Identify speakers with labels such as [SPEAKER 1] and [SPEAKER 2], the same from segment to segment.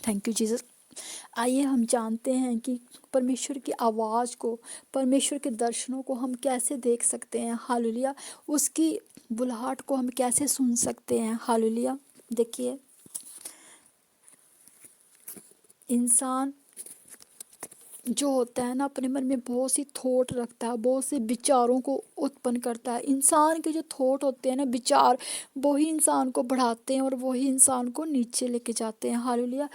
[SPEAKER 1] Thank you Jesus. आइए हम जानते हैं कि परमेश्वर की आवाज़ को, परमेश्वर के दर्शनों को हम कैसे देख सकते हैं। हालेलुया। उसकी बुलाहट को हम कैसे सुन सकते हैं। हालेलुया। देखिए, इंसान जो होता है ना, अपने मन में बहुत सी थॉट रखता है, बहुत से विचारों को उत्पन्न करता है। इंसान के जो थॉट होते हैं ना, विचार, वही इंसान को बढ़ाते हैं और वही इंसान को नीचे लेके जाते हैं। हालेलुया।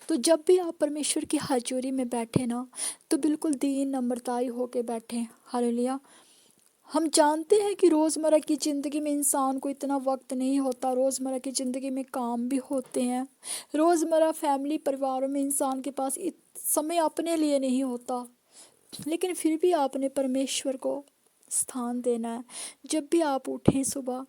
[SPEAKER 1] तो जब भी आप परमेश्वर की हजूरी में बैठे ना, तो बिल्कुल दीन नम्रताई होके बैठे। हालेलुया। हम जानते हैं कि रोज़मर्रा की ज़िंदगी में इंसान को इतना वक्त नहीं होता, रोज़मर्रा की ज़िंदगी में काम भी होते हैं, रोज़मर्रा फैमिली परिवारों में इंसान के पास समय अपने लिए नहीं होता, लेकिन फिर भी आपने परमेश्वर को स्थान देना है। जब भी आप उठें, सुबह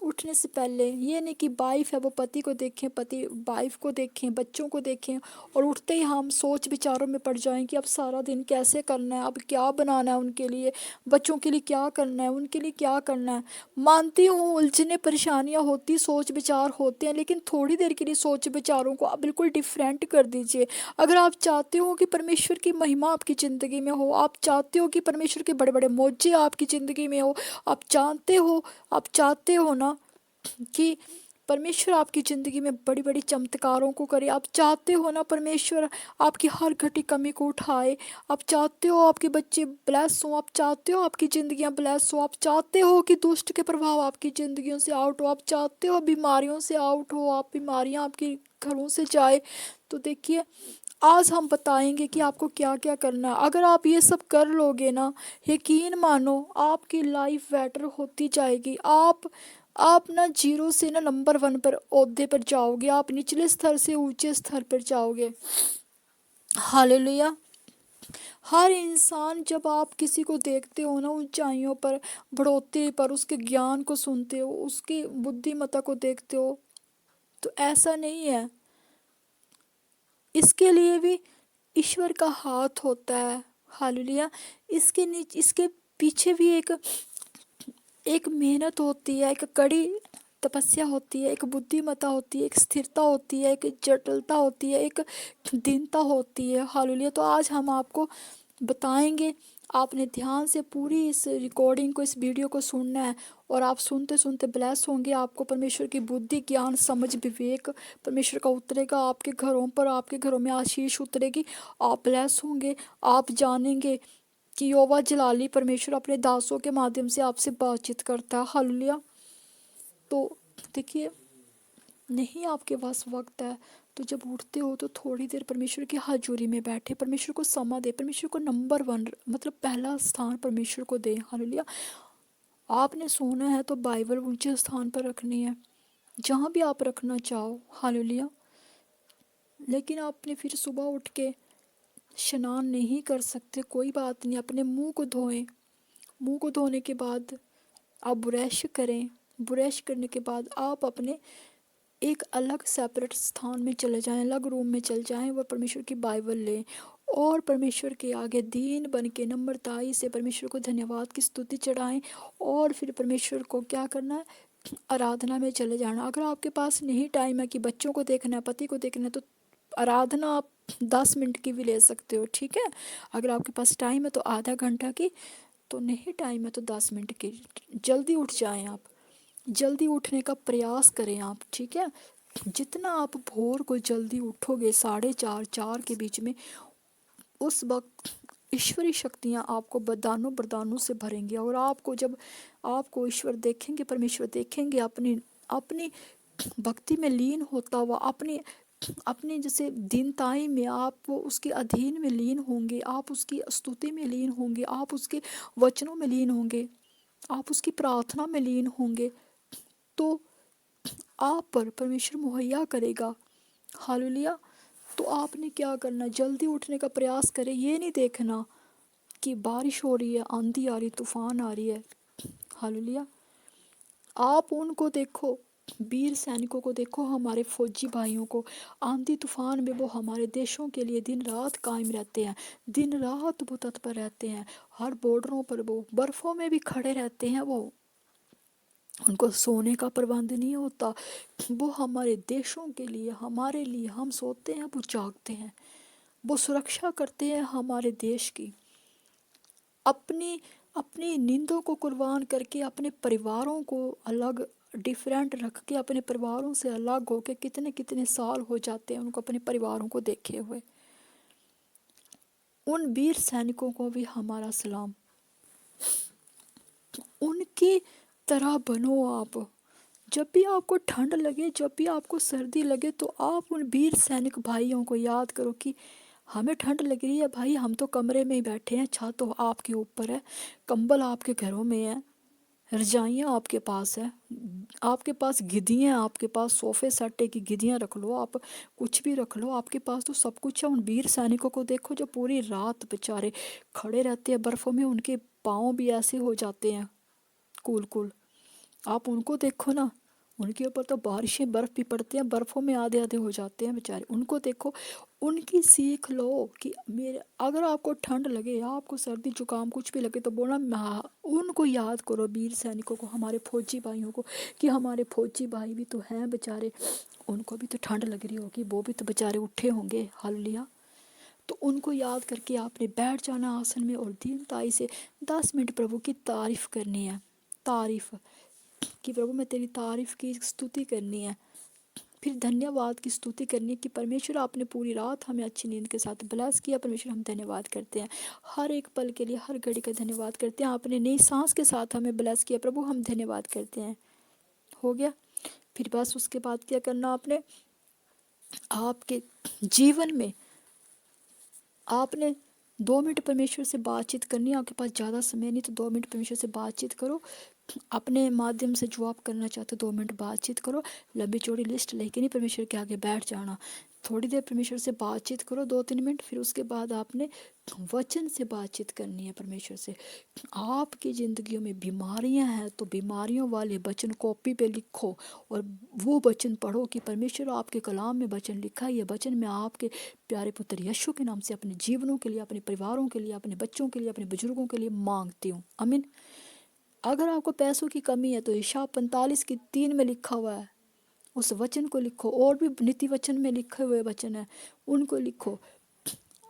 [SPEAKER 1] उठने से पहले ये नहीं कि वाइफ है वो पति को देखें, पति वाइफ को देखें, बच्चों को देखें, और उठते ही हम सोच विचारों में पड़ जाएं कि अब सारा दिन कैसे करना है, अब क्या बनाना है उनके लिए, बच्चों के लिए क्या करना है, उनके लिए क्या करना है। मानती हूँ उलझने परेशानियाँ होती, सोच विचार होते हैं, लेकिन थोड़ी देर के लिए सोच विचारों को आप बिल्कुल डिफरेंट कर दीजिए। अगर आप चाहते हो कि परमेश्वर की महिमा आपकी ज़िंदगी में हो, आप चाहते हो कि परमेश्वर के बड़े बड़े मौजे आपकी ज़िंदगी में हो, आप चाहते हो ना कि परमेश्वर आपकी ज़िंदगी में बड़ी बड़ी चमत्कारों को करे, आप चाहते हो ना परमेश्वर आपकी हर घटी कमी को उठाए, आप चाहते हो आपके बच्चे ब्लेस हो, आप चाहते हो आपकी ज़िंदगियां ब्लेस हो, आप चाहते हो कि दुष्ट के प्रभाव आपकी ज़िंदगियों से आउट हो, आप चाहते हो बीमारियों से आउट हो, आप बीमारियां आपके घरों से जाए, तो देखिए आज हम बताएंगे कि आपको क्या क्या करना है। अगर आप ये सब कर लोगे ना, यकीन मानो आपकी लाइफ बेटर होती जाएगी। आप ना जीरो से ना नंबर वन पर ओहदे पर जाओगे, आप निचले स्तर से ऊंचे स्तर पर जाओगे। हालेलुया। हर इंसान, जब आप किसी को देखते हो ना ऊंचाइयों पर, बढ़ोतरी पर, उसके ज्ञान को सुनते हो, उसकी बुद्धिमत्ता को देखते हो, तो ऐसा नहीं है। इसके लिए भी ईश्वर का हाथ होता है। हालेलुया। इसके पीछे भी एक एक मेहनत होती है, एक कड़ी तपस्या होती है, एक बुद्धिमत्ता होती है, एक स्थिरता होती है, एक जटिलता होती है, एक दीनता होती है। हालेलुया। तो आज हम आपको बताएंगे, आपने ध्यान से पूरी इस रिकॉर्डिंग को, इस वीडियो को सुनना है, और आप सुनते सुनते ब्लेस होंगे। आपको परमेश्वर की बुद्धि, ज्ञान, समझ, विवेक परमेश्वर का उतरेगा आपके घरों पर, आपके घरों में आशीष उतरेगी, आप ब्लेस होंगे। आप जानेंगे कि यहोवा जलाली परमेश्वर अपने दासों के माध्यम से आपसे बातचीत करता है। हालेलुया। तो देखिए, नहीं आपके पास वक्त है तो जब उठते हो तो थोड़ी देर परमेश्वर की हजूरी में बैठे, परमेश्वर को समा दे, परमेश्वर को नंबर वन, मतलब पहला स्थान परमेश्वर को दे। हालेलुया। आपने सोना है तो बाइबल ऊंचे स्थान पर रखनी है, जहाँ भी आप रखना चाहो। हालेलुया। लेकिन आपने फिर सुबह उठ के स्नान नहीं कर सकते, कोई बात नहीं, अपने मुंह को धोएं। मुंह को धोने के बाद आप ब्रश करें, ब्रश करने के बाद आप अपने एक अलग सेपरेट स्थान में चले जाएं, अलग रूम में चले जाएं, वह परमेश्वर की बाइबल लें और परमेश्वर के आगे दीन बन के नम्रताई से परमेश्वर को धन्यवाद की स्तुति चढ़ाएं, और फिर परमेश्वर को क्या करना है, आराधना में चले जाना। अगर आपके पास नहीं टाइम है कि बच्चों को देखना है, पति को देखना है, तो आराधना आप 10 मिनट की भी ले सकते हो, ठीक है। अगर आपके पास टाइम है तो आधा घंटा की, तो नहीं टाइम है तो 10 मिनट की। जल्दी उठ जाएं आप, जल्दी उठने का प्रयास करें आप, ठीक है। जितना आप भोर को जल्दी उठोगे, 4:30 4 के बीच में, उस वक्त ईश्वरी शक्तियाँ आपको वरदानों वरदानों से भरेंगी, और आपको जब आपको ईश्वर देखेंगे, परमेश्वर देखेंगे अपनी अपनी भक्ति में लीन होता हुआ, अपनी अपनी जैसे दीनताई में आप वो उसके अधीन में लीन होंगे, आप उसकी स्तुति में लीन होंगे, आप उसके वचनों में लीन होंगे, आप उसकी प्रार्थना में लीन होंगे, तो आप पर परमेश्वर मुहैया करेगा। हालेलुया। तो आपने क्या करना, जल्दी उठने का प्रयास करें। ये नहीं देखना कि बारिश हो रही है, आंधी आ रही, तूफान आ रही है। हालेलुया। आप उनको देखो, वीर सैनिकों को देखो, हमारे फौजी भाइयों को। आंधी तूफान में वो हमारे देशों के लिए दिन रात कायम रहते हैं, दिन रात वो तत्पर रहते हैं, हर बॉर्डरों पर वो बर्फ़ों में भी खड़े रहते हैं वो। उनको सोने का प्रबंध नहीं होता। वो हमारे देशों के लिए, हमारे लिए, हम सोते हैं वो जागते हैं, वो सुरक्षा करते हैं हमारे देश की। अपनी अपनी नींदों को कुर्बान करके अपने परिवारों को अलग, डिफरेंट रख के, अपने परिवारों से अलग होके कितने कितने साल हो जाते हैं उनको अपने परिवारों को देखे हुए। उन वीर सैनिकों को भी हमारा सलाम। उनकी तरह बनो आप। जब भी आपको ठंड लगे, जब भी आपको सर्दी लगे, तो आप उन वीर सैनिक भाइयों को याद करो कि हमें ठंड लग रही है भाई, हम तो कमरे में ही बैठे हैं, छत तो आपके ऊपर है, कंबल आपके घरों में है, रजाइयाँ आपके पास है, आपके पास गिद्दियाँ, आपके पास सोफे सट्टे की गिद्दियाँ रख लो, आप कुछ भी रख लो, आपके पास तो सब कुछ है। उन वीर सैनिकों को देखो जो पूरी रात बेचारे खड़े रहते हैं बर्फ़ों में, उनके पाँव भी ऐसे हो जाते हैं कूल कूल। आप उनको देखो ना, उनके ऊपर तो बारिशें बर्फ़ भी पड़ती हैं, बर्फ़ों में आधे आधे हो जाते हैं बेचारे। उनको देखो, उनकी सीख लो कि मेरे, अगर आपको ठंड लगे या आपको सर्दी जुकाम कुछ भी लगे तो बोला उनको याद करो, वीर सैनिकों को, हमारे फौजी भाइयों को, कि हमारे फौजी भाई भी तो हैं बेचारे, उनको भी तो ठंड लग रही होगी, वो भी तो बेचारे उठे होंगे, हालेलुया। तो उनको याद करके आपने बैठ जाना आसन में और दीनताई से 10 मिनट प्रभु की तारीफ़ करनी है। तारीफ़ कि प्रभु मैं तेरी तारीफ़ की स्तुति करनी है। फिर धन्यवाद की स्तुति करनी है कि परमेश्वर आपने पूरी रात हमें अच्छी नींद के साथ ब्लेस किया। परमेश्वर हम धन्यवाद करते हैं, हर एक पल के लिए, हर घड़ी का धन्यवाद करते हैं। आपने नई सांस के साथ हमें ब्लेस किया, प्रभु हम धन्यवाद करते हैं। हो गया। फिर बस उसके बाद क्या करना आपने, आपके जीवन में आपने 2 मिनट परमेश्वर से बातचीत करनी है। आपके पास ज़्यादा समय नहीं तो 2 मिनट परमेश्वर से बातचीत करो। अपने माध्यम से जो आप करना चाहते हो 2 मिनट बातचीत करो। लंबी चौड़ी लिस्ट लेके नहीं परमेश्वर के आगे बैठ जाना। थोड़ी देर परमेश्वर से बातचीत करो, 2-3 मिनट। फिर उसके बाद आपने वचन से बातचीत करनी है परमेश्वर से। आपकी ज़िंदगियों में बीमारियां हैं तो बीमारियों वाले वचन कॉपी पे लिखो और वो वचन पढ़ो कि परमेश्वर आपके कलाम में वचन लिखा है, ये वचन मैं आपके प्यारे पुत्र यीशु के नाम से अपने जीवनों के लिए, अपने परिवारों के लिए, अपने बच्चों के लिए, अपने बुजुर्गों के लिए मांगती हूँ। आमीन। अगर आपको पैसों की कमी है तो हिसाब 45:3 में लिखा हुआ है, उस वचन को लिखो। और भी नीति वचन में लिखे हुए वचन है, उनको लिखो।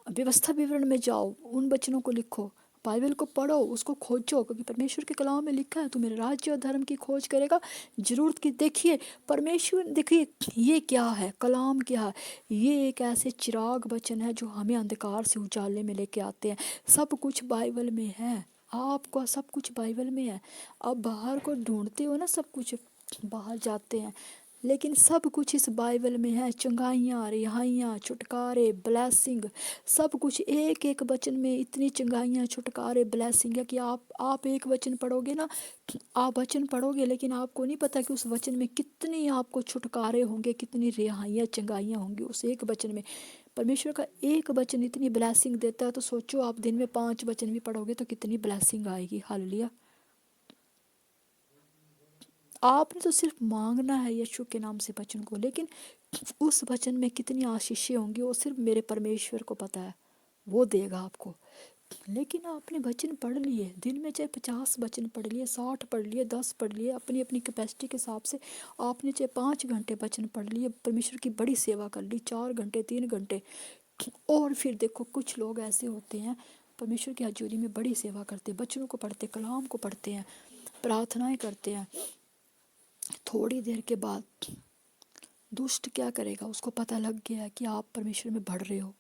[SPEAKER 1] व्यवस्था विवरण में जाओ, उन वचनों को लिखो। बाइबल को पढ़ो, उसको खोजो, क्योंकि परमेश्वर के कलाम में लिखा है तू मेरे राज्य और धर्म की खोज करेगा, जरूरत की। देखिए परमेश्वर, देखिए ये क्या है, कलाम क्या है, ये एक ऐसे चिराग वचन है जो हमें अंधकार से उजाले में लेके आते हैं। सब कुछ बाइबल में है, आपका सब कुछ बाइबल में है। आप बाहर को ढूंढते हो ना, सब कुछ बाहर जाते हैं, लेकिन सब कुछ इस बाइबल में है। चंगाइयाँ, रिहाइयाँ, छुटकारे, ब्लेसिंग, सब कुछ एक एक वचन में। इतनी चंगाइयाँ, छुटकारे, ब्लेसिंग है कि आप एक वचन पढ़ोगे ना, आप वचन पढ़ोगे लेकिन आपको नहीं पता कि उस वचन में कितनी आपको छुटकारे होंगे, कितनी रिहाइयाँ, चंगाइयाँ होंगी उस एक वचन में। परमेश्वर का एक वचन इतनी ब्लेसिंग देता है, तो सोचो आप दिन में 5 वचन भी पढ़ोगे तो कितनी ब्लेसिंग आएगी। हालेलुया। आपने तो सिर्फ मांगना है यीशु के नाम से वचन को, लेकिन उस वचन में कितनी आशीषें होंगी वो सिर्फ मेरे परमेश्वर को पता है, वो देगा आपको। लेकिन आपने वचन पढ़ लिए, दिन में चाहे 50 वचन पढ़ लिए, 60 पढ़ लिए, 10 पढ़ लिए, अपनी अपनी कैपेसिटी के हिसाब से। आपने चाहे 5 घंटे वचन पढ़ लिए, परमेश्वर की बड़ी सेवा कर ली, 4 घंटे, 3 घंटे। और फिर देखो कुछ लोग ऐसे होते हैं परमेश्वर की हजूरी में बड़ी सेवा करते, वचनों को पढ़ते, कलाम को पढ़ते हैं, प्रार्थनाएं करते हैं। थोड़ी देर के बाद दुष्ट क्या करेगा, उसको पता लग गया है कि आप परमेश्वर में बढ़ रहे हो,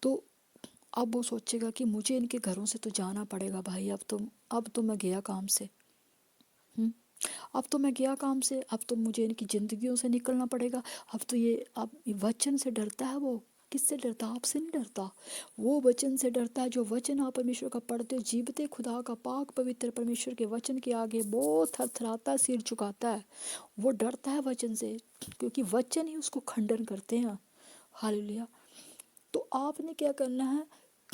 [SPEAKER 1] तो अब वो सोचेगा कि मुझे इनके घरों से तो जाना पड़ेगा भाई। अब तो मैं गया काम से। हम्म, अब तो मैं गया काम से, अब तो मुझे इनकी ज़िंदगियों से निकलना पड़ेगा। अब वचन से डरता है वो। किससे डरता? आपसे नहीं डरता, वो वचन से डरता है। जो वचन आप परमेश्वर का पढ़ते हो, जीवते खुदा का पाक पवित्र परमेश्वर के वचन के आगे वो थरथराता है, सिर झुकाता है, वो डरता है वचन से, क्योंकि वचन ही उसको खंडन करते हैं। हालेलुया। तो आपने क्या करना है,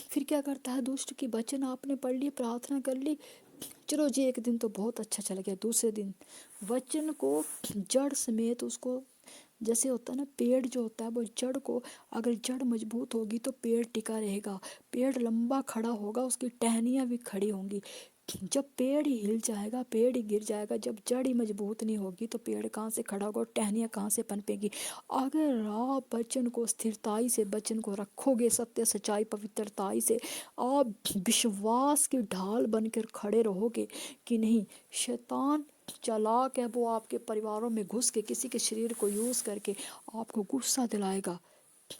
[SPEAKER 1] फिर क्या करता है दुष्ट की, वचन आपने पढ़ ली, प्रार्थना कर ली, चलो जी एक दिन तो बहुत अच्छा चल गया। दूसरे दिन वचन को जड़ समेत उसको, जैसे होता है ना पेड़ जो होता है वो जड़ को, अगर जड़ मजबूत होगी तो पेड़ टिका रहेगा, पेड़ लंबा खड़ा होगा, उसकी टहनियाँ भी खड़ी होंगी। जब पेड़ ही हिल जाएगा, पेड़ ही गिर जाएगा, जब जड़ ही मजबूत नहीं होगी तो पेड़ कहाँ से खड़ा होगा और टहनियाँ कहाँ से पनपेगी। अगर आप वचन को स्थिरताई से, वचन को रखोगे सत्य सच्चाई पवित्रताई से, आप विश्वास की ढाल बनकर खड़े रहोगे कि नहीं, शैतान चालाक है, वो आपके परिवारों में घुस के किसी के शरीर को यूज़ करके आपको गुस्सा दिलाएगा।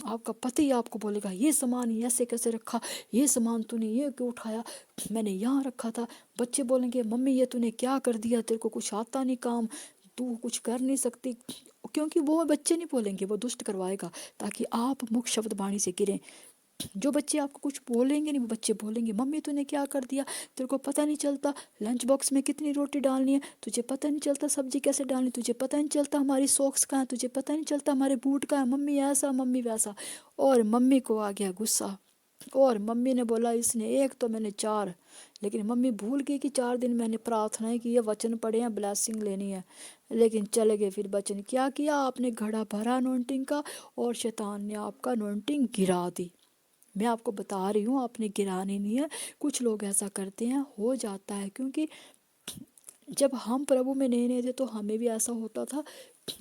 [SPEAKER 1] आपका पति आपको बोलेगा ये सामान ऐसे कैसे रखा, ये सामान तूने ये क्यों उठाया, मैंने यहाँ रखा था। बच्चे बोलेंगे मम्मी ये तूने क्या कर दिया, तेरे को कुछ आता नहीं काम, तू कुछ कर नहीं सकती। क्योंकि वो बच्चे नहीं बोलेंगे, वो दुष्ट करवाएगा ताकि आप मुख शब्द वाणी से गिरें। जो बच्चे आपको कुछ बोलेंगे नहीं, वो बच्चे बोलेंगे मम्मी तूने क्या कर दिया, तेरे को पता नहीं चलता लंच बॉक्स में कितनी रोटी डालनी है, तुझे पता नहीं चलता सब्जी कैसे डालनी, तुझे पता नहीं चलता हमारी सॉक्स कहाँ है, तुझे पता नहीं चलता हमारे बूट कहाँ है, मम्मी ऐसा मम्मी वैसा। और मम्मी को आ गया गुस्सा, और मम्मी ने बोला इसने एक तो मैंने चार, लेकिन मम्मी भूल गई कि 4 दिन मैंने प्रार्थनाएं की है, वचन पढ़े हैं, ब्लेसिंग लेनी है, लेकिन चले गए फिर वचन। क्या किया आपने, घड़ा भरा अनॉइंटिंग का और शैतान ने आपका अनॉइंटिंग गिरा दी। मैं आपको बता रही हूँ, आपने गिरानी नहीं है। कुछ लोग ऐसा करते हैं, हो जाता है, क्योंकि जब हम प्रभु में नए नए थे तो हमें भी ऐसा होता था।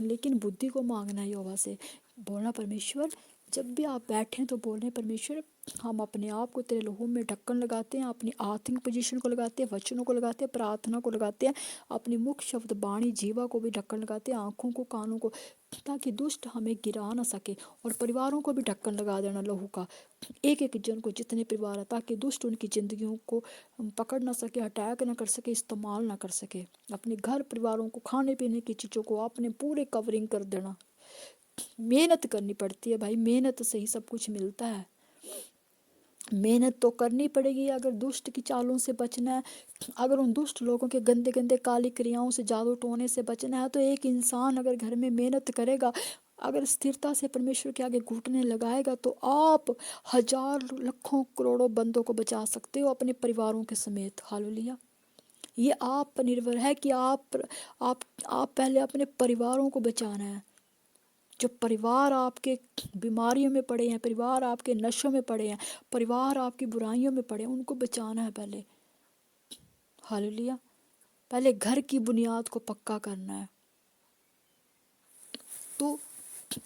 [SPEAKER 1] लेकिन बुद्धि को मांगना है यहोवा से, बोलना परमेश्वर, जब भी आप बैठें तो बोलें परमेश्वर हम अपने आप को तेरे लहू में ढक्कन लगाते हैं, अपनी आत्मिक पोजीशन को लगाते हैं, वचनों को लगाते हैं, प्रार्थना को लगाते हैं, अपनी मुख शब्द वाणी जीवा को भी ढक्कन लगाते हैं, आँखों को कानों को, ताकि दुष्ट हमें गिरा ना सके। और परिवारों को भी ढक्कन लगा देना लहू का, एक एक जन को, जितने परिवार है, ताकि दुष्ट उनकी ज़िंदगियों को पकड़ ना सके, अटैक ना कर सके, इस्तेमाल ना कर सके। अपने घर परिवारों को, खाने पीने की चीज़ों को अपने पूरे कवरिंग कर देना। मेहनत करनी पड़ती है भाई, मेहनत से ही सब कुछ मिलता है, मेहनत तो करनी पड़ेगी अगर दुष्ट की चालों से बचना है। अगर उन दुष्ट लोगों के गंदे गंदे काली क्रियाओं से, जादू टोने से बचना है, तो एक इंसान अगर घर में मेहनत करेगा, अगर स्थिरता से परमेश्वर के आगे घुटने लगाएगा, तो आप हजार लाखों करोड़ों बंदों को बचा सकते हो अपने परिवारों के समेत। हालेलुया। ये आप पर निर्भर है कि आप पहले अपने परिवारों को बचाना है। जो परिवार आपके बीमारियों में पड़े हैं, परिवार आपके नशों में पड़े हैं, परिवार आपकी बुराइयों में पड़े हैं, उनको बचाना है पहले। हालेलुया। पहले घर की बुनियाद को पक्का करना है। तो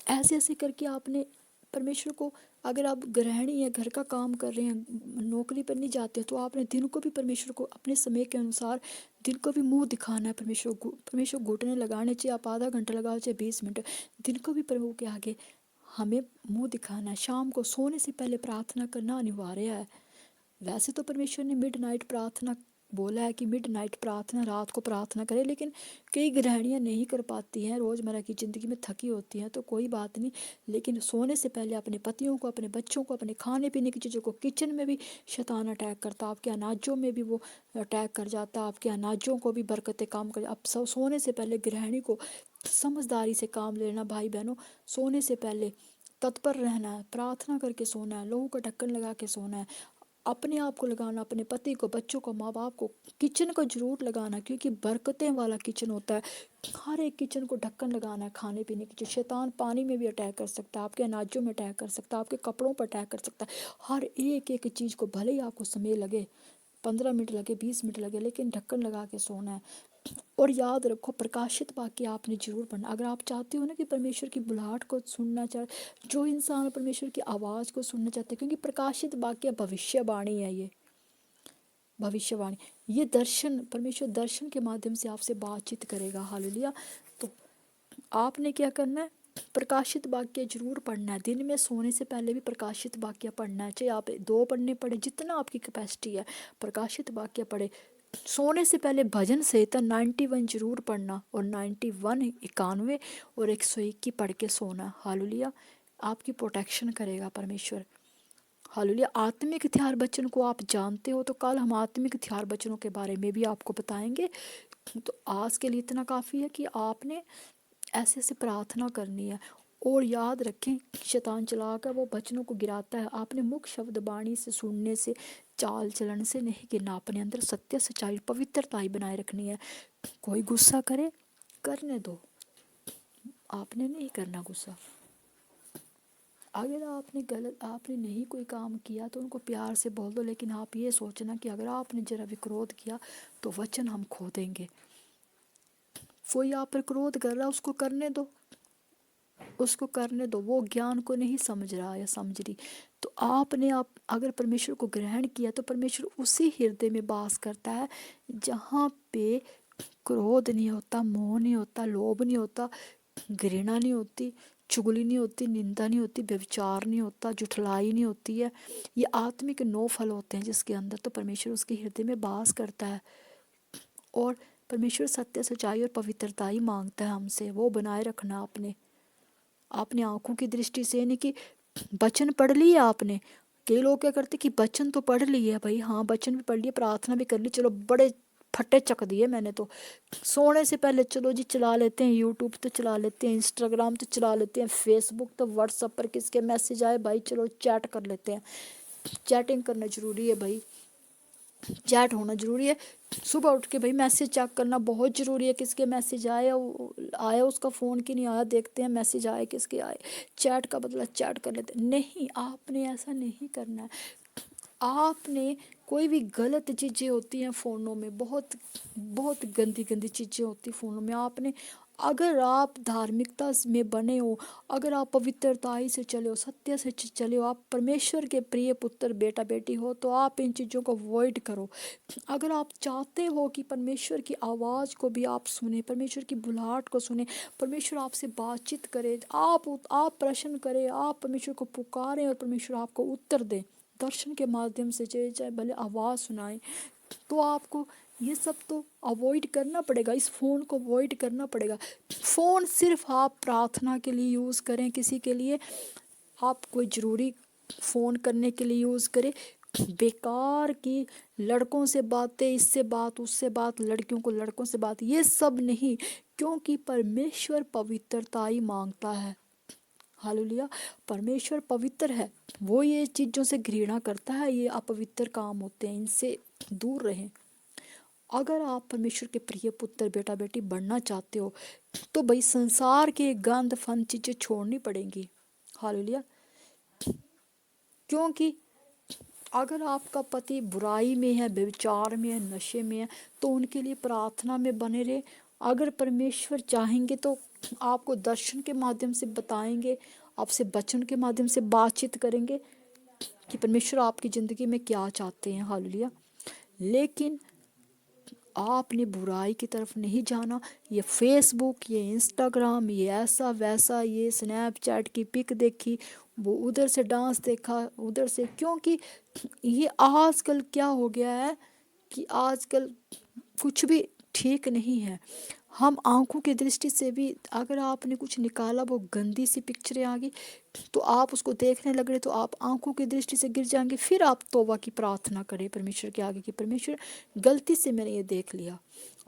[SPEAKER 1] ऐसे ऐसे करके आपने परमेश्वर को, अगर आप गृहिणी हैं, घर का काम कर रहे हैं, नौकरी पर नहीं जाते, तो आपने दिन को भी परमेश्वर को अपने समय के अनुसार दिन को भी मुंह दिखाना है परमेश्वर को। परमेश्वर घुटने लगाने चाहिए, आप आधा घंटा लगाओ चाहे 20 मिनट, दिन को भी प्रभु के आगे हमें मुंह दिखाना है। शाम को सोने से पहले प्रार्थना करना अनिवार्य है। वैसे तो परमेश्वर ने मिडनाइट प्रार्थना बोला है कि मिडनाइट प्रार्थना, रात को प्रार्थना करें, लेकिन कई गृहिणियाँ नहीं कर पाती हैं, रोज़मर्रा की ज़िंदगी में थकी होती हैं, तो कोई बात नहीं, लेकिन सोने से पहले अपने पतियों को, अपने बच्चों को, अपने खाने पीने की चीज़ों को, किचन में भी शैतान अटैक करता, आपके अनाजों में भी वो अटैक कर जाता, आपके अनाजों को भी बरकतें काम कर। अब सोने से पहले गृहिणी को समझदारी से काम लेना। भाई बहनों, सोने से पहले तत्पर रहना है, प्रार्थना करके सोना है, लोगों का ढक्कन लगा के सोना है, अपने आप को लगाना, अपने पति को, बच्चों को, माँ बाप को, किचन को जरूर लगाना, क्योंकि बरकतें वाला किचन होता है। हर एक किचन को ढक्कन लगाना है, खाने पीने की चीज़। शैतान पानी में भी अटैक कर सकता है, आपके अनाजों में अटैक कर सकता है, आपके कपड़ों पर अटैक कर सकता है। हर एक एक चीज़ को, भले ही आपको समय लगे, 15 मिनट लगे, 20 मिनट लगे, लेकिन ढक्कन लगा के सोना है। और याद रखो, प्रकाशित वाक्य आपने जरूर पढ़ना। अगर आप चाहते हो ना कि परमेश्वर की बुलाहट को सुनना चाहे, जो इंसान परमेश्वर की आवाज़ को सुनना चाहते हैं, क्योंकि प्रकाशित वाक्य भविष्यवाणी है, ये भविष्यवाणी, ये दर्शन, परमेश्वर दर्शन के माध्यम से आपसे बातचीत करेगा। हालेलुया। तो आपने क्या करना है, प्रकाशित वाक्य जरूर पढ़ना है। दिन में सोने से पहले भी प्रकाशित वाक्य पढ़ना है, चाहे आप 2 पढ़ने पड़े, जितना आपकी कैपेसिटी है प्रकाशित वाक्य पढ़े। सोने से पहले भजन संहिता 91 जरूर पढ़ना, और 91 91 और 101 की पढ़ के सोना। हालेलुया। आपकी प्रोटेक्शन करेगा परमेश्वर। हालेलुया। आत्मिक हथियार बचन को आप जानते हो, तो कल हम आत्मिक हथियार बचनों के बारे में भी आपको बताएंगे। तो आज के लिए इतना काफ़ी है कि आपने ऐसे ऐसे प्रार्थना करनी है। और याद रखें, शैतान चालाक है, वो बचनों को गिराता है। आपने मुख शब्द वाणी से, सुनने से, चाल चलन से नहीं गिरना, अपने अंदर सत्य सच्चाई पवित्रता ही बनाए रखनी है। कोई गुस्सा करे, करने दो, आपने नहीं करना गुस्सा। अगर आपने नहीं कोई काम किया तो उनको प्यार से बोल दो, लेकिन आप ये सोचना कि अगर आपने जरा भी क्रोध किया तो वचन हम खो देंगे। कोई आप पर क्रोध कर रहा है, उसको करने दो, उसको करने दो। वो ज्ञान को नहीं समझ रहा या समझ रही। तो आप अगर परमेश्वर को ग्रहण किया तो परमेश्वर उसी हृदय में वास करता है जहाँ पे क्रोध नहीं होता, मोह नहीं होता, लोभ नहीं होता, घृणा नहीं होती, चुगली नहीं होती, निंदा नहीं होती, व्यभिचार नहीं होता, जुठलाई नहीं होती है। ये आत्मिक 9 फल होते हैं जिसके अंदर, तो परमेश्वर उसके हृदय में वास करता है। और परमेश्वर सत्य, सच्चाई और पवित्रता ही मांगता है हमसे। वो बनाए रखना आपने आंखों की दृष्टि से, नहीं कि वचन पढ़ लिया आपने। कई लोग क्या करते कि वचन तो पढ़ लिए भाई, हाँ वचन भी पढ़ लिए, प्रार्थना भी कर ली, चलो बड़े फट्टे चक दिए मैंने तो। सोने से पहले चलो जी चला लेते हैं यूट्यूब तो चला लेते हैं, इंस्टाग्राम तो चला लेते हैं, फेसबुक तो, व्हाट्सएप पर किसके मैसेज आए भाई चलो चैट कर लेते हैं। चैटिंग करना ज़रूरी है भाई, चैट होना ज़रूरी है। सुबह उठ के भाई मैसेज चेक करना बहुत ज़रूरी है, किसके मैसेज आया उसका फ़ोन की नहीं आया, देखते हैं मैसेज आए किसके आए। चैट का बदला चैट कर लेते हैं। नहीं, आपने ऐसा नहीं करना है। आपने कोई भी गलत चीज़ें होती हैं फ़ोनों में, बहुत बहुत गंदी गंदी चीज़ें होती फ़ोनों में। आपने अगर आप धार्मिकता में बने हो, अगर आप पवित्रताई से चले हो, सत्य से चले हो, आप परमेश्वर के प्रिय पुत्र बेटा बेटी हो, तो आप इन चीज़ों को अवॉइड करो। अगर आप चाहते हो कि परमेश्वर की आवाज़ को भी आप सुने, परमेश्वर की बुलाहट को सुने, परमेश्वर आपसे बातचीत करे, आप प्रश्न करें, आप परमेश्वर को पुकारें और परमेश्वर आपको उत्तर दें दर्शन के माध्यम से, चाहे भले आवाज़ सुनाए, तो आपको ये सब तो अवॉइड करना पड़ेगा। इस फ़ोन को अवॉइड करना पड़ेगा। फ़ोन सिर्फ आप प्रार्थना के लिए यूज़ करें, किसी के लिए आप कोई ज़रूरी फ़ोन करने के लिए यूज़ करें। बेकार की लड़कों से बातें, इससे बात उससे बात, लड़कियों को लड़कों से बात, ये सब नहीं, क्योंकि परमेश्वर पवित्रता ही मांगता है। हालेलुया। परमेश्वर पवित्र है, वो ये चीज़ों से घृणा करता है, ये अपवित्र काम होते हैं, इनसे दूर रहें। अगर आप परमेश्वर के प्रिय पुत्र बेटा बेटी बनना चाहते हो तो भाई संसार के गंद फन चीज़ें छोड़नी पड़ेंगी। हालेलुया। क्योंकि अगर आपका पति बुराई में है, व्यभिचार में है, नशे में है, तो उनके लिए प्रार्थना में बने रहे। अगर परमेश्वर चाहेंगे तो आपको दर्शन के माध्यम से बताएंगे, आपसे वचन के माध्यम से बातचीत करेंगे कि परमेश्वर आपकी ज़िंदगी में क्या चाहते हैं। हालेलुया। लेकिन आपने बुराई की तरफ नहीं जाना। ये फेसबुक, ये इंस्टाग्राम, ये ऐसा वैसा, ये स्नैपचैट की पिक देखी, वो उधर से डांस देखा, उधर से, क्योंकि ये आजकल क्या हो गया है कि आजकल कुछ भी ठीक नहीं है। हम आंखों की दृष्टि से भी, अगर आपने कुछ निकाला, वो गंदी सी पिक्चरें आ गई तो आप उसको देखने लग रहे, तो आप आंखों की दृष्टि से गिर जाएंगे। फिर आप तौबा की प्रार्थना करें परमेश्वर के आगे कि परमेश्वर गलती से मैंने ये देख लिया।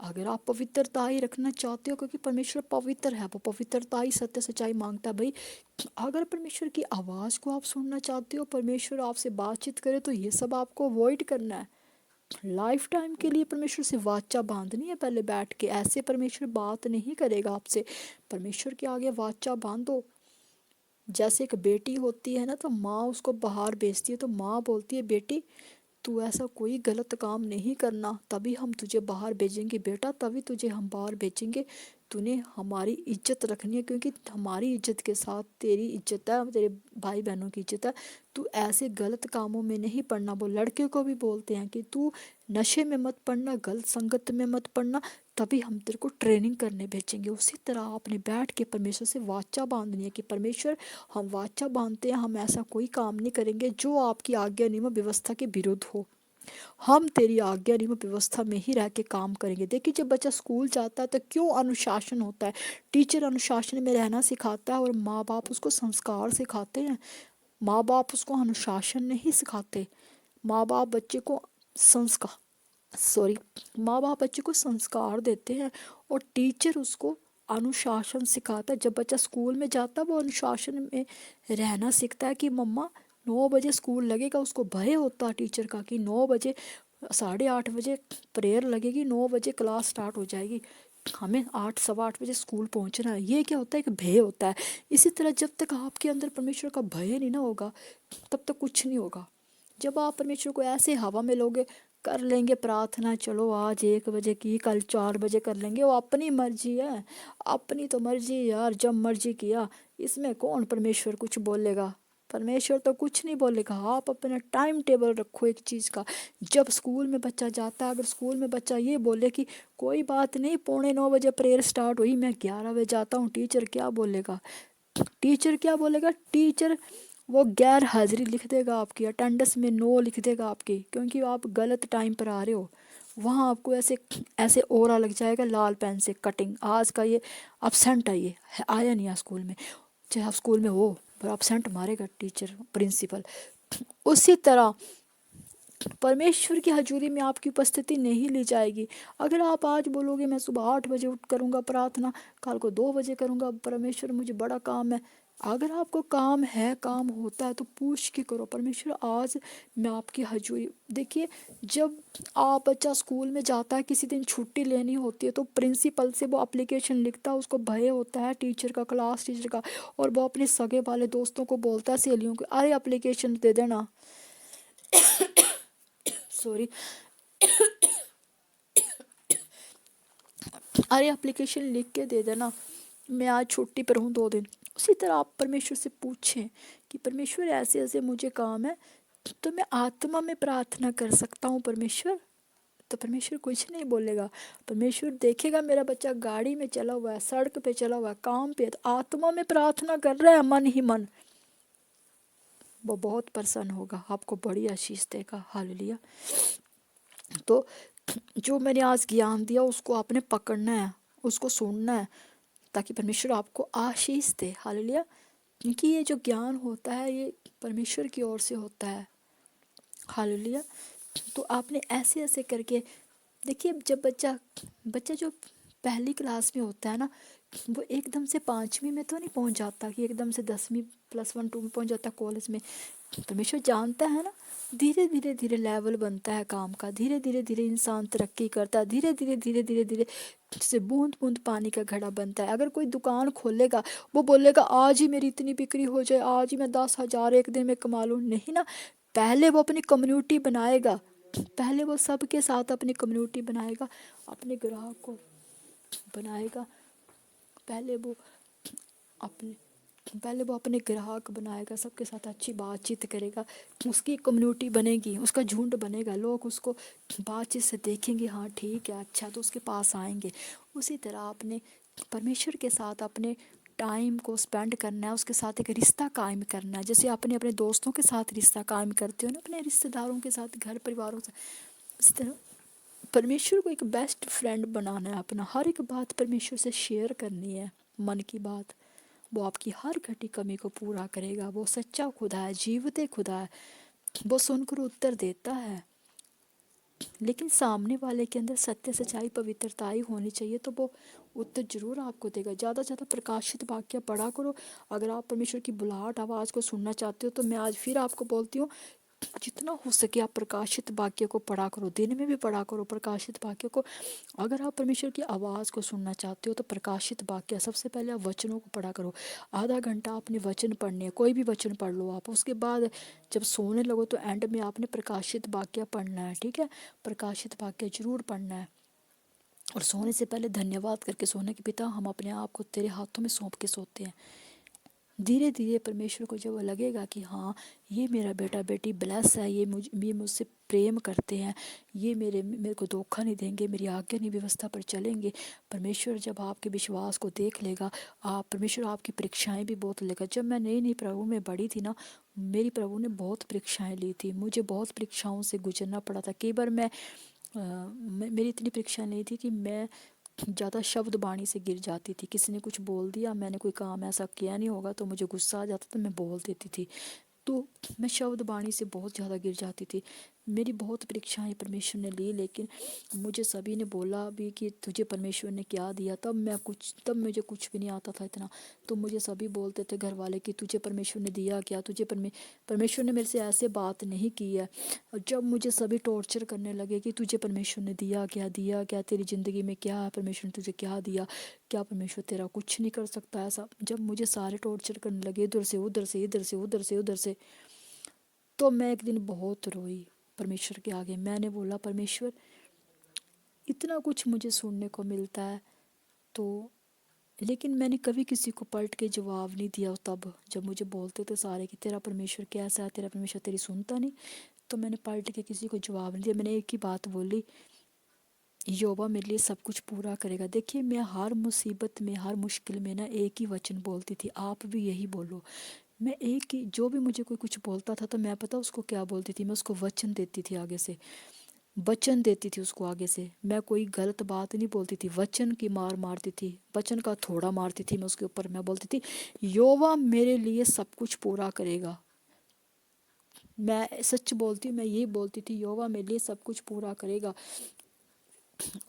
[SPEAKER 1] अगर आप पवित्रता ही रखना चाहते हो, क्योंकि परमेश्वर पवित्र है, वो पवित्रता ही सत्य सच्चाई मांगता है भाई। अगर परमेश्वर की आवाज़ को आप सुनना चाहते हो, परमेश्वर आपसे बातचीत करे, तो ये सब आपको अवॉइड करना है। लाइफ टाइम के लिए परमेश्वर से वाचा बांधनी है पहले बैठ के। ऐसे परमेश्वर बात नहीं करेगा आपसे। परमेश्वर के आगे वाचा बांधो। जैसे एक बेटी होती है ना, तो माँ उसको बाहर भेजती है, तो माँ बोलती है बेटी तू ऐसा कोई गलत काम नहीं करना, तभी हम तुझे बाहर भेजेंगे बेटा, तभी तुझे हम बाहर भेजेंगे। तूने हमारी इज्जत रखनी है, क्योंकि हमारी इज्जत के साथ तेरी इज्जत है, तेरे भाई बहनों की इज्जत है। तू ऐसे गलत कामों में नहीं पड़ना। वो लड़के को भी बोलते हैं कि तू नशे में मत पड़ना, गलत संगत में मत पड़ना, तभी हम तेरे को ट्रेनिंग करने भेजेंगे। उसी तरह आपने बैठ के परमेश्वर से वाचा बांधनी है कि परमेश्वर हम वाचा बांधते हैं, हम ऐसा कोई काम नहीं करेंगे जो आपकी आज्ञा नियम व्यवस्था के विरुद्ध हो। हम तेरी आज्ञा नियम व्यवस्था में ही रह के काम करेंगे। देखिए जब बच्चा स्कूल जाता है तो क्यों अनुशासन होता है। टीचर अनुशासन में रहना सिखाता है और माँ बाप उसको संस्कार सिखाते हैं। माँ बाप उसको अनुशासन नहीं सिखाते। माँ बाप बच्चे को संस्कार सॉरी माँ बाप बच्चे को संस्कार देते हैं और टीचर उसको अनुशासन सिखाता है। जब बच्चा स्कूल में जाता है वो अनुशासन में रहना सीखता है कि मम्मा 9 बजे स्कूल लगेगा। उसको भय होता है टीचर का कि 9 बजे 8:30 बजे प्रेयर लगेगी, 9 बजे क्लास स्टार्ट हो जाएगी। हमें 8 सवा 8 बजे स्कूल पहुंचना है, ये क्या होता है, एक भय होता है। इसी तरह जब तक आपके अंदर परमेश्वर का भय नहीं ना होगा, तब तक कुछ नहीं होगा। जब आप परमेश्वर को ऐसे हवा में लोगे, कर लेंगे प्रार्थना, चलो आज 1 बजे की, कल 4 बजे कर लेंगे, वो अपनी मर्जी है, अपनी तो मर्जी है यार, जब मर्जी किया, इसमें कौन परमेश्वर कुछ बोलेगा। परमेश्वर तो कुछ नहीं बोलेगा। आप अपना टाइम टेबल रखो एक चीज़ का। जब स्कूल में बच्चा जाता है, अगर स्कूल में बच्चा ये बोले कि कोई बात नहीं, 8:45 प्रेयर स्टार्ट हुई, मैं 11 बजे जाता हूँ, टीचर क्या बोलेगा, टीचर क्या बोलेगा, टीचर वो गैर हाजिरी लिख देगा, आपकी अटेंडेंस में नो लिख देगा आपकी, क्योंकि आप गलत टाइम पर आ रहे हो। वहाँ आपको ऐसे ऐसे ओरा लग जाएगा लाल पेन से, कटिंग, आज का ये absent है, ये आया नहीं है स्कूल में, चाहे आप स्कूल में हो, पर absent मारेगा टीचर, प्रिंसिपल। उसी तरह परमेश्वर की हजूरी में आपकी उपस्थिति नहीं ली जाएगी। अगर आप आज बोलोगे मैं सुबह 8 बजे उठ करूँगा प्रार्थना, कल को 2 बजे करूँगा, परमेश्वर मुझे बड़ा काम है। अगर आपको काम है, काम होता है, तो पूछ के करो, परमेश्वर आज मैं आपकी हजूरी। देखिए, जब आप बच्चा स्कूल में जाता है, किसी दिन छुट्टी लेनी होती है, तो प्रिंसिपल से वो एप्लीकेशन लिखता है, उसको भय होता है टीचर का, क्लास टीचर का, और वो अपने सगे वाले दोस्तों को बोलता है, सहेलियों को, अरे एप्लीकेशन दे देना, सॉरी, अरे एप्लीकेशन लिख के दे देना, मैं आज छुट्टी पर हूँ 2 दिन। उसी तरह आप परमेश्वर से पूछें कि परमेश्वर ऐसे ऐसे मुझे काम है, तो मैं आत्मा में प्रार्थना कर सकता हूँ परमेश्वर, तो परमेश्वर कुछ नहीं बोलेगा। परमेश्वर देखेगा मेरा बच्चा गाड़ी में चला हुआ है, सड़क पे चला हुआ है, काम पे है, तो आत्मा में प्रार्थना कर रहा है मन ही मन, वो बहुत प्रसन्न होगा, आपको बड़ी आशीष देगा। हालेलुया। तो जो मैंने आज ज्ञान दिया, उसको आपने पकड़ना है, उसको सुनना है, ताकि परमेश्वर आपको आशीष दे। हालेलुया। क्योंकि ये जो ज्ञान होता है, ये परमेश्वर की ओर से होता है। हालेलुया। तो आपने ऐसे ऐसे करके देखिए, जब बच्चा बच्चा जो पहली क्लास में होता है ना, वो एकदम से 5वीं में तो नहीं पहुंच जाता कि एकदम से 10वीं +1 2 में पहुंच जाता कॉलेज में। परमेश्वर जानता है ना, धीरे धीरे धीरे लेवल बनता है काम का, धीरे धीरे धीरे इंसान तरक्की करता है, धीरे धीरे धीरे धीरे धीरे जैसे बूंद बूंद पानी का घड़ा बनता है। अगर कोई दुकान खोलेगा, वो बोलेगा आज ही मेरी इतनी बिक्री हो जाए, आज ही मैं 10,000 एक दिन में कमा लूँ, नहीं ना। पहले वो अपनी कम्युनिटी बनाएगा, पहले वो सबके साथ अपनी कम्युनिटी बनाएगा, अपने ग्राहक को बनाएगा, पहले वो अपने पहले वो अपने ग्राहक बनाएगा, सबके साथ अच्छी बातचीत करेगा, उसकी कम्युनिटी बनेगी, उसका झुंड बनेगा, लोग उसको बातचीत से देखेंगे, हाँ ठीक है अच्छा, तो उसके पास आएंगे। उसी तरह आपने परमेश्वर के साथ अपने टाइम को स्पेंड करना है, उसके साथ एक रिश्ता कायम करना है, जैसे आपने अपने दोस्तों के साथ रिश्ता कायम करते हो ना, अपने रिश्तेदारों के साथ, घर परिवारों से, इसी तरह परमेश्वर को एक बेस्ट फ्रेंड बनाना है अपना। हर एक बात परमेश्वर से शेयर करनी है, मन की बात। वो आपकी हर घटी कमी को पूरा करेगा। वो सच्चा खुदा है, जीवते खुदा है, वो सुनकर उत्तर देता है। लेकिन सामने वाले के अंदर सत्य, सच्चाई, पवित्रता ही होनी चाहिए, तो वो उत्तर जरूर आपको देगा। ज़्यादा से ज़्यादा प्रकाशित वाक्य पढ़ा करो। अगर आप परमेश्वर की बुलाहट आवाज़ को सुनना चाहते हो, तो मैं आज फिर आपको बोलती हूँ, जितना हो सके आप प्रकाशित वाक्य को पढ़ा करो, दिन में भी पढ़ा करो प्रकाशित वाक्य को। अगर आप परमेश्वर की आवाज़ को सुनना चाहते हो, तो प्रकाशित वाक्य, सबसे पहले आप वचनों को पढ़ा करो। आधा घंटा आपने वचन पढ़ने, कोई भी वचन पढ़ लो आप। उसके बाद जब सोने लगो, तो एंड में आपने प्रकाशित वाक्य पढ़ना है, ठीक है। प्रकाशित वाक्य जरूर पढ़ना है। और सोने से पहले धन्यवाद करके सोने कि पिता, हम अपने आप को तेरे हाथों में सौंप के सोते हैं। धीरे धीरे परमेश्वर को जब लगेगा कि हाँ, ये मेरा बेटा बेटी ब्लेस है, ये मुझसे प्रेम करते हैं, ये मेरे को धोखा नहीं देंगे, मेरी आज्ञा नहीं व्यवस्था पर चलेंगे। परमेश्वर जब आपके विश्वास को देख लेगा, परमेश्वर आपकी परीक्षाएं भी बहुत लेगा। जब मैं नई नई प्रभु में बड़ी थी ना, मेरी प्रभु ने बहुत परीक्षाएं ली थी, मुझे बहुत परीक्षाओं से गुजरना पड़ा था। कई बार मेरी इतनी परीक्षा नहीं थी कि मैं ज़्यादा शब्द बाणी से गिर जाती थी। किसी ने कुछ बोल दिया, मैंने कोई काम ऐसा किया नहीं होगा, तो मुझे गुस्सा आ जाता, तो मैं बोल देती थी, तो मैं शब्द बाणी से बहुत ज़्यादा गिर जाती थी। मेरी बहुत परीक्षाएं परमेश्वर ने ली, लेकिन मुझे सभी ने बोला भी कि तुझे परमेश्वर ने क्या दिया। तब मुझे कुछ भी नहीं आता था इतना। तो मुझे सभी बोलते थे घर वाले कि तुझे परमेश्वर ने दिया क्या, तुझे परमेश्वर ने मेरे से ऐसे बात नहीं की है। और जब मुझे सभी टॉर्चर करने लगे कि तुझे परमेश्वर ने दिया क्या, तेरी ज़िंदगी में क्या है, परमेश्वर ने तुझे क्या दिया, क्या परमेश्वर तेरा कुछ नहीं कर सकता, ऐसा जब मुझे सारे टॉर्चर करने लगे, इधर से उधर से, इधर से उधर से, उधर से, तो मैं एक दिन बहुत रोई परमेश्वर के आगे। मैंने बोला, परमेश्वर इतना कुछ मुझे सुनने को मिलता है, तो लेकिन मैंने कभी किसी को पलट के जवाब नहीं दिया। तब जब मुझे बोलते थे सारे कि तेरा परमेश्वर कैसा है, तेरा परमेश्वर तेरी सुनता नहीं, तो मैंने पलट के किसी को जवाब नहीं दिया। मैंने एक ही बात बोली, यहोवा मेरे लिए सब कुछ पूरा करेगा। देखिए, मैं हर मुसीबत में, हर मुश्किल में ना एक ही वचन बोलती थी, आप भी यही बोलो। मैं एक ही, जो भी मुझे कोई कुछ बोलता था तो मैं पता उसको क्या बोलती थी, मैं उसको वचन देती थी आगे से, वचन देती थी उसको आगे से। मैं कोई गलत बात नहीं बोलती थी, वचन की मार मारती थी, वचन का थोड़ा मारती थी मैं उसके ऊपर। मैं बोलती थी, यहोवा मेरे लिए सब कुछ पूरा करेगा। मैं सच बोलती हूँ, मैं यही बोलती थी, यहोवा मेरे लिए सब कुछ पूरा करेगा।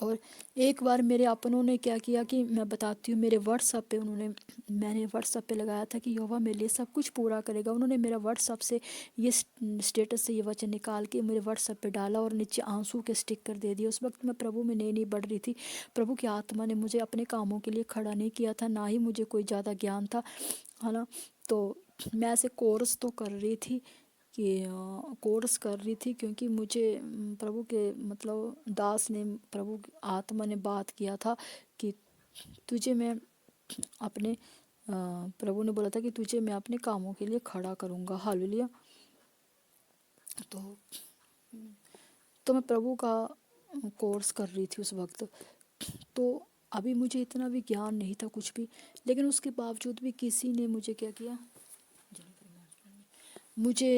[SPEAKER 1] और एक बार मेरे अपनों ने क्या किया कि मैं बताती हूँ, मेरे व्हाट्सएप पे मैंने व्हाट्सएप पे लगाया था कि यहोवा मेरे लिए सब कुछ पूरा करेगा। उन्होंने मेरा व्हाट्सएप से ये स्टेटस से ये वचन निकाल के मेरे व्हाट्सएप पे डाला और नीचे आंसू के स्टिकर दे दिए। उस वक्त मैं प्रभु में नहीं बढ़ रही थी। प्रभु की आत्मा ने मुझे अपने कामों के लिए खड़ा नहीं किया था, ना ही मुझे कोई ज़्यादा ज्ञान था, है ना। तो मैं ऐसे कोर्स तो कर रही थी कि कोर्स कर रही थी, क्योंकि मुझे प्रभु के मतलब दास ने, प्रभु की आत्मा ने बात किया था कि तुझे मैं अपने प्रभु ने बोला था कि तुझे मैं अपने कामों के लिए खड़ा करूँगा। हालेलुया। तो मैं प्रभु का कोर्स कर रही थी उस वक्त। तो अभी मुझे इतना भी ज्ञान नहीं था कुछ भी, लेकिन उसके बावजूद भी किसी ने मुझे क्या किया, मुझे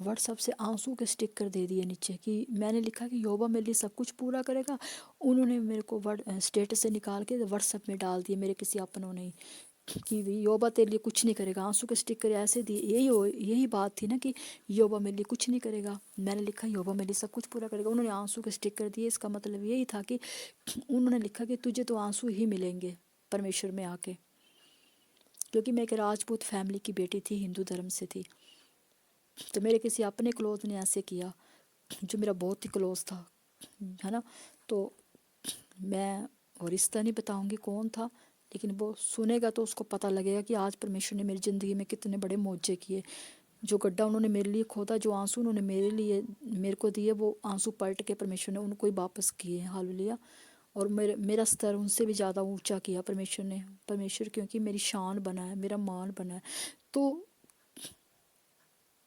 [SPEAKER 1] व्हाट्सएप से आंसू के स्टिकर दे दिए नीचे कि मैंने लिखा कि यहोवा मेरे लिए सब कुछ पूरा करेगा। उन्होंने मेरे को स्टेटस से निकाल के व्हाट्सएप में डाल दिए, मेरे किसी अपनों ने, कि भाई यहोवा तेरे लिए कुछ नहीं करेगा। आंसू के स्टिकर ऐसे दिए। यही बात थी ना कि यहोवा मेरे लिए कुछ नहीं करेगा। मैंने लिखा यहोवा मेरे लिए सब कुछ पूरा करेगा, उन्होंने आंसू के स्टिकर दिए। इसका मतलब यही था कि उन्होंने लिखा कि तुझे तो आंसू ही मिलेंगे परमेश्वर में आके, क्योंकि मैं एक राजपूत फैमिली की बेटी थी, हिंदू धर्म से थी। तो मेरे किसी अपने क्लोज ने ऐसे किया, जो मेरा बहुत ही क्लोज था, है ना। तो मैं और रिश्ता नहीं बताऊंगी कौन था, लेकिन वो सुनेगा तो उसको पता लगेगा कि आज परमेश्वर ने मेरी ज़िंदगी में कितने बड़े मौजे किए। जो गड्ढा उन्होंने मेरे लिए खोदा, जो आंसू उन्होंने मेरे को दिए, वो आंसू पलट के परमेश्वर ने उनको ही वापस किए। हालेलुया। और मेरा स्तर उनसे भी ज़्यादा ऊंचा किया परमेश्वर ने। परमेश्वर क्योंकि मेरी शान बना है, मेरा मान बना है। तो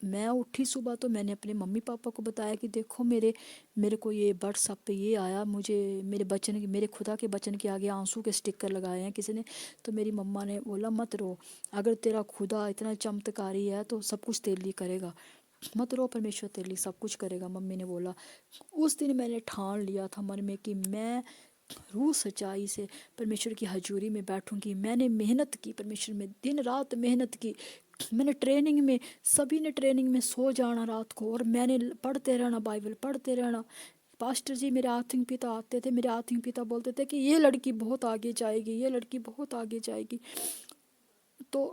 [SPEAKER 1] मैं उठी सुबह, तो मैंने अपने मम्मी पापा को बताया कि देखो मेरे को ये व्हाट्सएप पे ये आया, मुझे मेरे खुदा के बचन के आगे आंसू के स्टिकर लगाए हैं किसी ने। तो मेरी मम्मा ने बोला, मत रो, अगर तेरा खुदा इतना चमत्कारी है तो सब कुछ तेरे लिए करेगा, मत रो, परमेश्वर तेरे लिए सब कुछ करेगा। मम्मी ने बोला। उस दिन मैंने ठान लिया था मन में कि मैं रूह सच्चाई से परमेश्वर की हजूरी में बैठूंगी। मैंने मेहनत की, परमेश्वर में दिन रात मेहनत की। मैंने ट्रेनिंग में, सभी ने ट्रेनिंग में सो जाना रात को, और मैंने पढ़ते रहना, बाइबल पढ़ते रहना। पास्टर जी मेरे आत्मिक पिता आते थे, मेरे आत्मिक पिता बोलते थे कि ये लड़की बहुत आगे जाएगी, ये लड़की बहुत आगे जाएगी। तो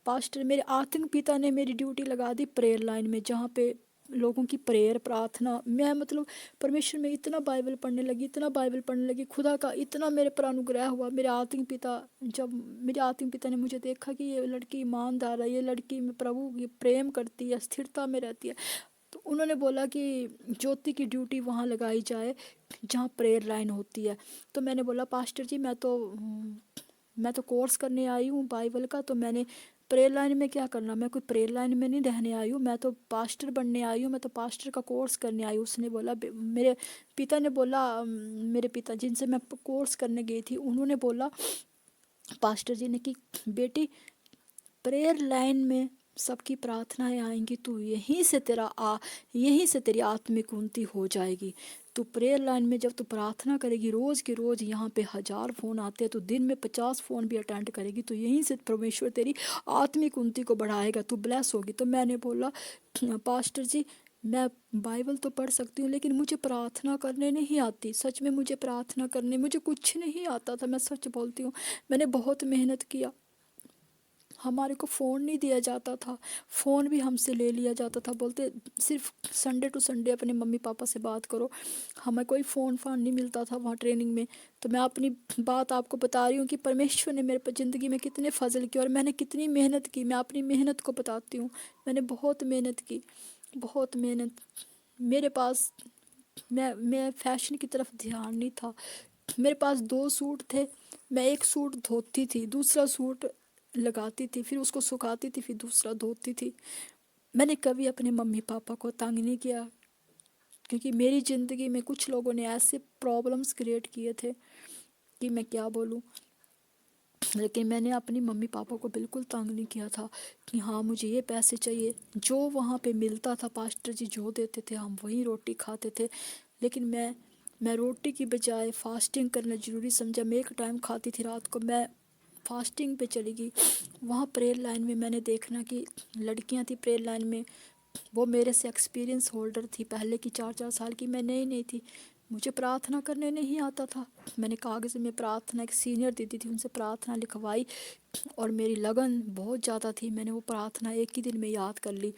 [SPEAKER 1] पास्टर मेरे आत्मिक पिता ने मेरी ड्यूटी लगा दी प्रेयर लाइन में, जहाँ पे लोगों की प्रेयर प्रार्थना। मैं मतलब परमेश्वर में इतना बाइबल पढ़ने लगी, इतना बाइबल पढ़ने लगी, खुदा का इतना मेरे पर अनुग्रह हुआ। मेरे आत्मिक पिता, जब मेरे आत्मिक पिता ने मुझे देखा कि ये लड़की ईमानदार है, ये लड़की में प्रभु की प्रेम करती है, स्थिरता में रहती है, तो उन्होंने बोला कि ज्योति की ड्यूटी वहाँ लगाई जाए जहाँ प्रेयर लाइन होती है। तो मैंने बोला, पास्टर जी मैं तो कोर्स करने आई हूँ बाइबल का, तो मैंने प्रेयर लाइन में क्या करना, मैं कोई प्रेयर लाइन में नहीं रहने आई हूँ, मैं तो पास्टर बनने आई हूँ, मैं तो पास्टर का कोर्स करने आई हूँ। उसने बोला, मेरे पिता ने बोला, मेरे पिता जिनसे मैं कोर्स करने गई थी, उन्होंने बोला पास्टर जी ने कि बेटी, प्रेयर लाइन में सबकी प्रार्थनाएं आएंगी, तू यहीं से तेरी आत्मिक उन्नति हो जाएगी। तो प्रेयर लाइन में जब तू प्रार्थना करेगी, रोज़ के रोज़ यहाँ पे 1000 फ़ोन आते हैं, तो दिन में 50 फ़ोन भी अटेंड करेगी, तो यहीं से परमेश्वर तेरी आत्मिक उन्नति को बढ़ाएगा, तू ब्लेस होगी। तो मैंने बोला, पास्टर जी मैं बाइबल तो पढ़ सकती हूँ लेकिन मुझे प्रार्थना करने नहीं आती। सच में मुझे प्रार्थना करने मुझे कुछ नहीं आता था, मैं सच बोलती हूँ। मैंने बहुत मेहनत किया। हमारे को फ़ोन नहीं दिया जाता था, फ़ोन भी हमसे ले लिया जाता था। बोलते सिर्फ संडे टू संडे अपने मम्मी पापा से बात करो। हमें कोई फ़ोन फान नहीं मिलता था वहाँ ट्रेनिंग में। तो मैं अपनी बात आपको बता रही हूँ कि परमेश्वर ने मेरे पर ज़िंदगी में कितने फ़ज़ल किए और मैंने कितनी मेहनत की। मैं अपनी मेहनत को बताती हूँ। मैंने बहुत मेहनत की, बहुत मेहनत। मेरे पास मैं फ़ैशन की तरफ ध्यान नहीं था। मेरे पास 2 सूट थे। मैं एक सूट धोती थी, दूसरा सूट लगाती थी, फिर उसको सुखाती थी, फिर दूसरा धोती थी। मैंने कभी अपने मम्मी पापा को तंग नहीं किया, क्योंकि मेरी ज़िंदगी में कुछ लोगों ने ऐसे प्रॉब्लम्स क्रिएट किए थे कि मैं क्या बोलूँ। लेकिन मैंने अपनी मम्मी पापा को बिल्कुल तंग नहीं किया था कि हाँ मुझे ये पैसे चाहिए। जो वहाँ पे मिलता था पास्टर जी जो देते थे हम वही रोटी खाते थे। लेकिन मैं रोटी की बजाय फास्टिंग करना ज़रूरी समझा। मैं एक टाइम खाती थी रात को, मैं फास्टिंग पे चली गई। वहाँ प्रेयर लाइन में मैंने देखना कि लड़कियाँ थी प्रेयर लाइन में। वो मेरे से एक्सपीरियंस होल्डर थी, पहले की 4-4 साल की। मैं नई नहीं थी, मुझे प्रार्थना करने नहीं आता था। मैंने कागज़ में प्रार्थना, एक सीनियर दीदी थी उनसे प्रार्थना लिखवाई और मेरी लगन बहुत ज़्यादा थी। मैंने वो प्रार्थना एक ही दिन में याद कर ली।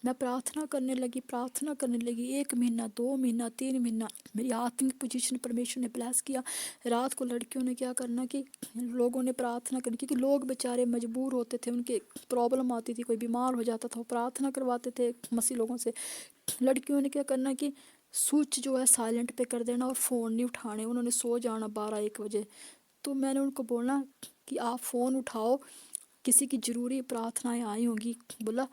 [SPEAKER 1] मैं प्रार्थना करने लगी, प्रार्थना करने लगी। 1 महीना, 2 महीना, 3 महीना मेरी आत्मिक पोजीशन परमेश्वर ने ब्लेस किया। रात को लड़कियों ने क्या करना कि लोगों ने प्रार्थना करनी, क्योंकि लोग बेचारे मजबूर होते थे, उनके प्रॉब्लम आती थी, कोई बीमार हो जाता था, वो प्रार्थना करवाते थे मसीह लोगों से। लड़कियों ने क्या करना कि स्विच जो है साइलेंट पे कर देना और फ़ोन नहीं उठाने। उन्होंने सो जाना 12-1 बजे। तो मैंने उनको बोलना कि आप फ़ोन उठाओ, किसी की ज़रूरी प्रार्थनाएं आई होंगी। बोला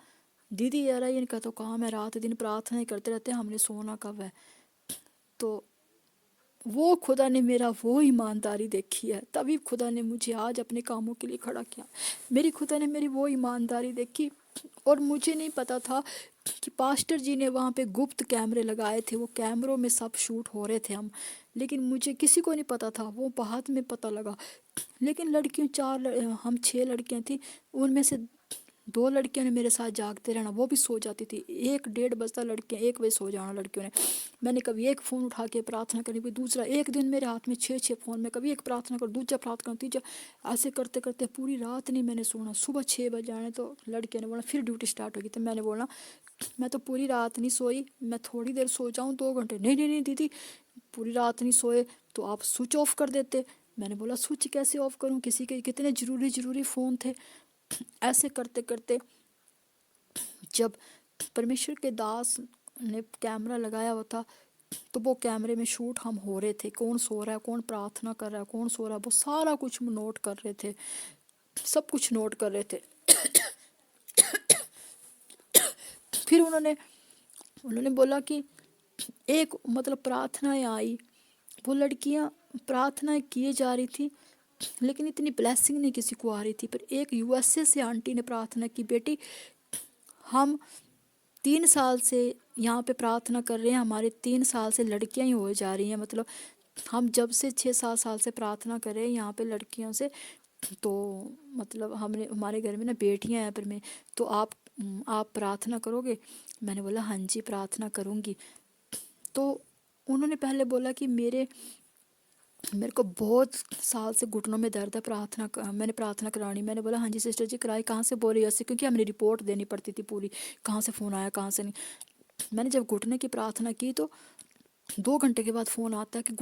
[SPEAKER 1] दीदी यार इनका तो काम है रात दिन प्रार्थना ही करते रहते हैं, हमने सोना कब है। तो वो खुदा ने मेरा वो ईमानदारी देखी है, तभी खुदा ने मुझे आज अपने कामों के लिए खड़ा किया। मेरी खुदा ने मेरी वो ईमानदारी देखी। और मुझे नहीं पता था कि पास्टर जी ने वहाँ पे गुप्त कैमरे लगाए थे, वो कैमरों में सब शूट हो रहे थे हम। लेकिन मुझे किसी को नहीं पता था, वो बाद में पता लगा। लेकिन लड़कियों हम 6 लड़कियां थी, उनमें से 2 लड़कियों ने मेरे साथ जागते रहना, वो भी सो जाती थी। 1-1:30 बजता लड़कियां 1 बजे सो जाना लड़कियों ने। मैंने कभी एक फ़ोन उठा के प्रार्थना करनी, फिर दूसरा। एक दिन मेरे हाथ में 6-6 फ़ोन, मैं कभी एक प्रार्थना करूँ, दूसरा प्रार्थना करूँ, तीसरा। ऐसे करते करते पूरी रात नहीं मैंने सोना। सुबह 6 बजे आने तो लड़कियों ने बोला फिर ड्यूटी स्टार्ट होगी। तो मैंने बोला मैं तो पूरी रात नहीं सोई, मैं थोड़ी देर सो जाऊँ 2 घंटे। नहीं नहीं नहीं दीदी, पूरी रात नहीं सोए तो आप स्विच ऑफ कर देते। मैंने बोला स्विच कैसे ऑफ करूं, किसी के कितने ज़रूरी फ़ोन थे। ऐसे करते करते जब परमेश्वर के दास ने कैमरा लगाया हुआ था, तो वो कैमरे में शूट हम हो रहे थे, कौन सो रहा है, कौन प्रार्थना कर रहा है, कौन सो रहा है, वो सारा कुछ नोट कर रहे थे, सब कुछ नोट कर रहे थे। फिर उन्होंने उन्होंने बोला कि एक मतलब प्रार्थनाएं आई, वो लड़कियां प्रार्थनाएं किए जा रही थी, लेकिन इतनी ब्लेसिंग नहीं किसी को आ रही थी। पर एक यूएसए से आंटी ने प्रार्थना की, बेटी हम 3 साल से यहाँ पे प्रार्थना कर रहे हैं, हमारे 3 साल से लड़कियां ही हो जा रही हैं। मतलब हम जब से 6-7 साल से प्रार्थना कर रहे हैं यहाँ पे लड़कियों से। तो मतलब हमने हमारे घर में ना बेटियां हैं, पर मैं तो आप प्रार्थना करोगे। मैंने बोला हाँ जी प्रार्थना करूँगी। तो उन्होंने पहले बोला कि मेरे को बहुत साल से घुटनों में दर्द है, मैंने प्रार्थना करानी। मैंने बोला हाँ जी सिस्टर जी कराई। कहाँ से बोल रही है ऐसे, क्योंकि हमने रिपोर्ट देनी पड़ती थी पूरी, कहाँ से फ़ोन आया कहाँ से नहीं। मैंने जब घुटने की प्रार्थना की तो 2 घंटे के बाद फ़ोन आता है कि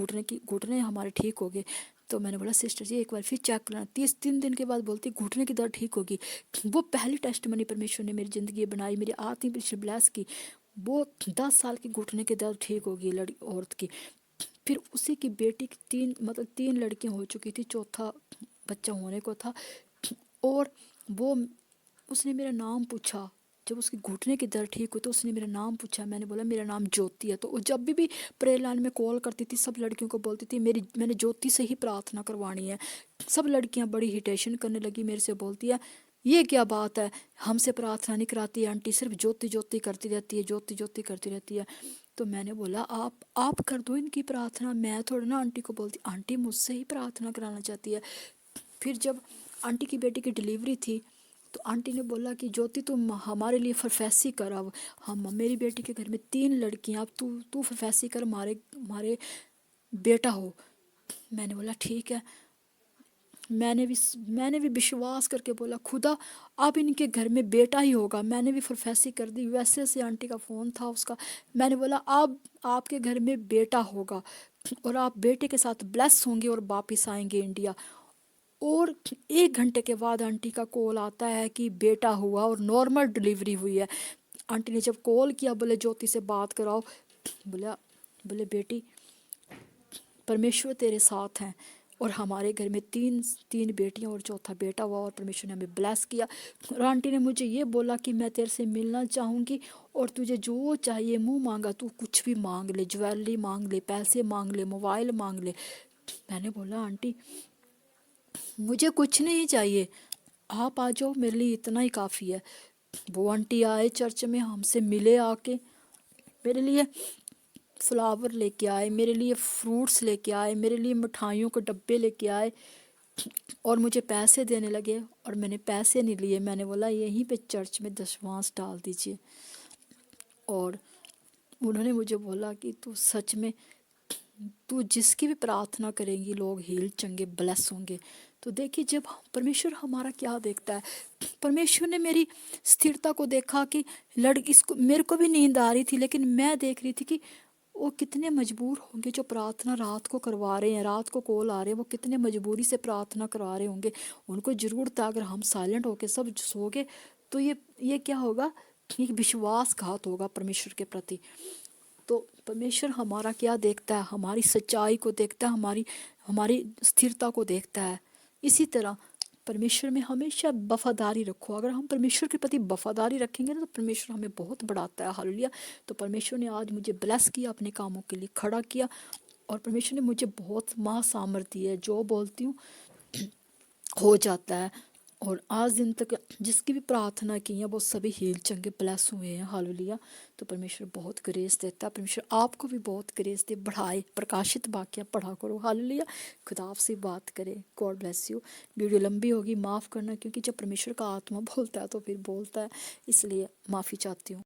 [SPEAKER 1] घुटने हमारे ठीक हो गए। तो मैंने बोला सिस्टर जी एक बार फिर चेक करना। 3 दिन के बाद बोलती घुटने की दर्द ठीक होगी। वो पहली टेस्ट मनी परमेश्वर ने मेरी ज़िंदगी बनाई, मेरी आत्मिक परमेश्वर ब्लेस की। वो 10 साल की घुटने की दर्द ठीक होगी लड़की औरत की। फिर उसी की बेटी की 3 लड़कियां हो चुकी थी, चौथा बच्चा होने को था। और वो उसने मेरा नाम पूछा, जब उसके घुटने की दर्द ठीक हुई तो उसने मेरा नाम पूछा। मैंने बोला मेरा नाम ज्योति है। तो वो जब भी प्रेयर लाइन में कॉल करती थी सब लड़कियों को बोलती थी मैंने ज्योति से ही प्रार्थना करवानी है। सब लड़कियां बड़ी हिटेशन करने लगी मेरे से, बोलती है ये क्या बात है, हमसे प्रार्थना नहीं कराती है आंटी, सिर्फ ज्योति ज्योति करती रहती है, ज्योति ज्योति करती रहती है। तो मैंने बोला आप कर दो इनकी प्रार्थना, मैं थोड़ा ना आंटी को बोलती। आंटी मुझसे ही प्रार्थना कराना चाहती है। फिर जब आंटी की बेटी की डिलीवरी थी तो आंटी ने बोला कि ज्योति तुम हमारे लिए फरफैसी कर, अब हम मेरी बेटी के घर में 3 लड़कियां, अब तू तू फरफैसी कर, हमारे हमारे बेटा हो। मैंने बोला ठीक है। मैंने भी विश्वास करके बोला खुदा अब इनके घर में बेटा ही होगा। मैंने भी फरफैसी कर दी, वैसे से आंटी का फ़ोन था उसका। मैंने बोला अब आपके घर में बेटा होगा और आप बेटे के साथ ब्लेस होंगे और वापस आएंगे इंडिया। और 1 घंटे के बाद आंटी का कॉल आता है कि बेटा हुआ और नॉर्मल डिलीवरी हुई है। आंटी ने जब कॉल किया, बोले ज्योति से बात कराओ। बोला बोले बेटी परमेश्वर तेरे साथ हैं और हमारे घर में तीन तीन बेटियां और चौथा बेटा हुआ और परमेश्वर ने हमें ब्लेस किया। और आंटी ने मुझे ये बोला कि मैं तेरे से मिलना चाहूँगी और तुझे जो चाहिए मुंह मांगा तू कुछ भी मांग ले, ज्वेलरी मांग ले, पैसे मांग ले, मोबाइल मांग ले। मैंने बोला आंटी मुझे कुछ नहीं चाहिए, आप आ जाओ, मेरे लिए इतना ही काफ़ी है। वो आंटी आए चर्च में, हमसे मिले आके, मेरे लिए फ्लावर लेके आए, मेरे लिए फ्रूट्स लेके आए, मेरे लिए मिठाइयों के डब्बे लेके आए और मुझे पैसे देने लगे। और मैंने पैसे नहीं लिए, मैंने बोला यहीं पे चर्च में दशवांश डाल दीजिए। और उन्होंने मुझे बोला कि तू सच में, तू जिसकी भी प्रार्थना करेंगी लोग हील चंगे ब्लेस होंगे। तो देखिए जब परमेश्वर हमारा क्या देखता है, परमेश्वर ने मेरी स्थिरता को देखा कि लड़की, इसको मेरे को भी नींद आ रही थी लेकिन मैं देख रही थी कि वो कितने मजबूर होंगे जो प्रार्थना रात को करवा रहे हैं, रात को कॉल आ रहे हैं, वो कितने मजबूरी से प्रार्थना करवा रहे होंगे। उनको ज़रूरत है, अगर हम साइलेंट होके सब सो गए तो ये क्या होगा, ये विश्वासघात होगा परमेश्वर के प्रति। तो परमेश्वर हमारा क्या देखता है, हमारी सच्चाई को देखता है, हमारी हमारी स्थिरता को देखता है। इसी तरह परमेश्वर में हमेशा वफादारी रखो। अगर हम परमेश्वर के प्रति वफादारी रखेंगे ना तो परमेश्वर हमें बहुत बढ़ाता है। हालेलुया। तो परमेश्वर ने आज मुझे ब्लेस किया, अपने कामों के लिए खड़ा किया और परमेश्वर ने मुझे बहुत महासामर्थ्य दी है। जो बोलती हूँ हो जाता है। और आज दिन तक जिसकी भी प्रार्थना की है वो सभी हील चंगे ब्लेस हुए हैं। हालेलुया। तो परमेश्वर बहुत ग्रेस देता है। परमेश्वर आपको भी बहुत ग्रेस दे, बढ़ाए। प्रकाशित वाक्य पढ़ा करो। हालेलुया। खुदा आपसे बात करे। God bless you. वीडियो लंबी होगी, माफ़ करना, क्योंकि जब परमेश्वर का आत्मा बोलता है तो फिर बोलता है, इसलिए माफ़ी चाहती हूँ।